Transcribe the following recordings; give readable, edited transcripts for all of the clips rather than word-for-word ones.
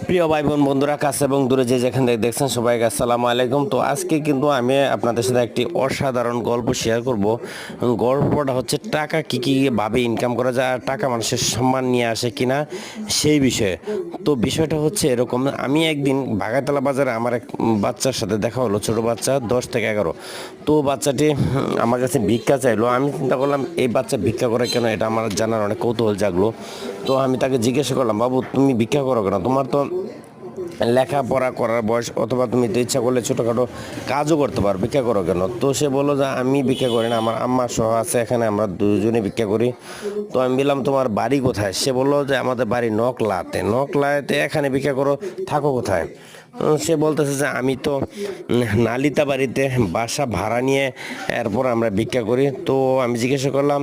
প্রিয় ভাই বোন বন্ধুরা, কাছে এবং দূরে যে যেখান থেকে দেখছেন সবাইকে আসসালামু আলাইকুম। তো আজকে কিন্তু আমি আপনাদের সাথে একটি অসাধারণ গল্প শেয়ার করব। গল্পটা হচ্ছে টাকা কী ভাবে ইনকাম করা যায় আর টাকা মানুষের সম্মান নিয়ে আসে কিনা সেই বিষয়ে। তো বিষয়টা হচ্ছে এরকম, আমি একদিন বাগাইতলা বাজারে আমার এক বাচ্চার সাথে দেখা হলো, ছোট বাচ্চা 10 থেকে 11। তো বাচ্চাটি আমার কাছে ভিক্ষা চাইলো। আমি চিন্তা করলাম এই বাচ্চা ভিক্ষা করে কেন, এটা আমার জানার অনেক কৌতূহল জাগলো। তো আমি তাকে জিজ্ঞাসা করলাম, বাবু তুমি ভিক্ষা করো কেন? তোমার তো লেখাপড়া করার বয়স, অথবা তুমি তো ইচ্ছা করলে ছোটোখাটো কাজও করতে পারো, ভিক্ষা করো কেন? তো সে বললো যে আমি ভিক্ষা করি না, আমার আম্মা সহ আছে এখানে, আমরা দুজনে ভিক্ষা করি। তো আমি বললাম তোমার বাড়ি কোথায়? সে বললো যে আমাদের বাড়ি নকলাতে। নকলাতে এখানে ভিক্ষা করো, থাকো কোথায়? সে বলতেছে যে আমি তো নালিতা বাড়িতে বাসা ভাড়া নিয়ে এরপর আমরা ভিক্ষা করি। তো আমি জিজ্ঞাসা করলাম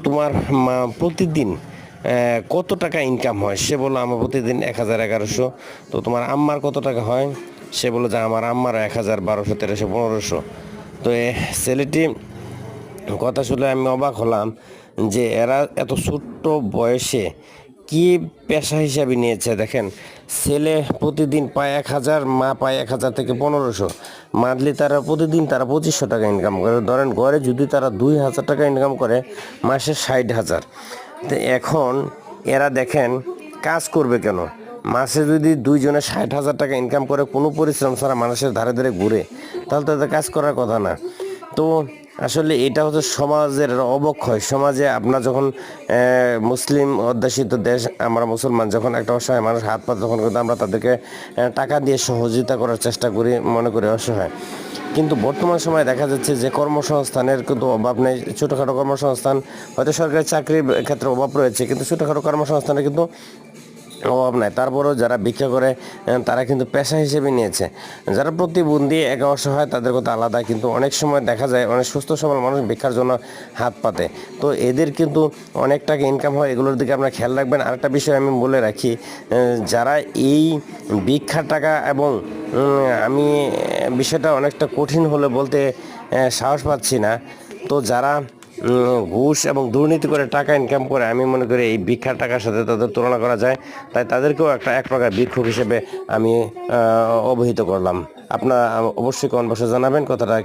তোমার প্রতিদিন কত টাকা ইনকাম হয়? সে বললো আমার প্রতিদিন 1000-1100। তো তোমার আম্মার কত টাকা হয়? সে বললো যে আমার আম্মার 1000, 1200, 1300, 1500। তো ছেলেটি কথা শুনে আমি অবাক হলাম যে এরা এত ছোট্ট বয়সে কি পেশা হিসাবে নিয়েছে। দেখেন, ছেলে প্রতিদিন পায় 1000, মা পায় 1000 থেকে 1500। মান্থলি তারা প্রতিদিন 2500 টাকা ইনকাম করে। ধরেন ঘরে যদি তারা 2000 টাকা ইনকাম করে, মাসে 60,000। তো এখন এরা দেখেন কাজ করবে কেন? মাসে যদি দুইজনে 60,000 টাকা ইনকাম করে, কোনো পরিশ্রম ছাড়া মানুষের ধারে ধারে ঘুরে, তাহলে তো এদের কাজ করার কথা না। তো আসলে এটা হচ্ছে সমাজের অবক্ষয়। সমাজে আপনার যখন মুসলিম অধ্যুষিত দেশ, আমরা মুসলমান, যখন একটা অসহায় মানুষ হাত পাতে, তখন কিন্তু আমরা তাদেরকে টাকা দিয়ে সহযোগিতা করার চেষ্টা করি, মনে করি অসহায়। কিন্তু বর্তমান সময়ে দেখা যাচ্ছে যে কর্মসংস্থানের কিন্তু অভাব নেই। ছোটোখাটো কর্মসংস্থান, হয়তো সরকারি চাকরির ক্ষেত্রে অভাব রয়েছে, কিন্তু ছোটোখাটো কর্মসংস্থানে কিন্তু অভাব নাই। তারপরেও যারা ভিক্ষা করে তারা কিন্তু পেশা হিসেবে নিয়েছে। যারা প্রতিবন্ধী, একা অসহায়, তাদের কথা আলাদা, কিন্তু অনেক সময় দেখা যায় অনেক সুস্থ সবল মানুষ ভিক্ষার জন্য হাত পাতে। তো এদের কিন্তু অনেক টাকা ইনকাম হয়, এগুলোর দিকে আপনারা খেয়াল রাখবেন। আরেকটা বিষয় আমি বলে রাখি, যারা এই ভিক্ষার টাকা এবং আমি বিষয়টা অনেকটা কঠিন হলে বলতে সাহস পাচ্ছি না। তো যারা ঘুষ এবং দুর্নীতি করে টাকা ইনকাম করে, আমি মনে করি এই ভিক্ষার টাকার সাথে তাদের তুলনা করা যায়। তাই তাদেরকেও এক প্রকার ভিক্ষুক হিসেবে আমি অবহিত করলাম। আপনারা অবশ্যই কমেন্ট বক্সে জানাবেন কথাটা।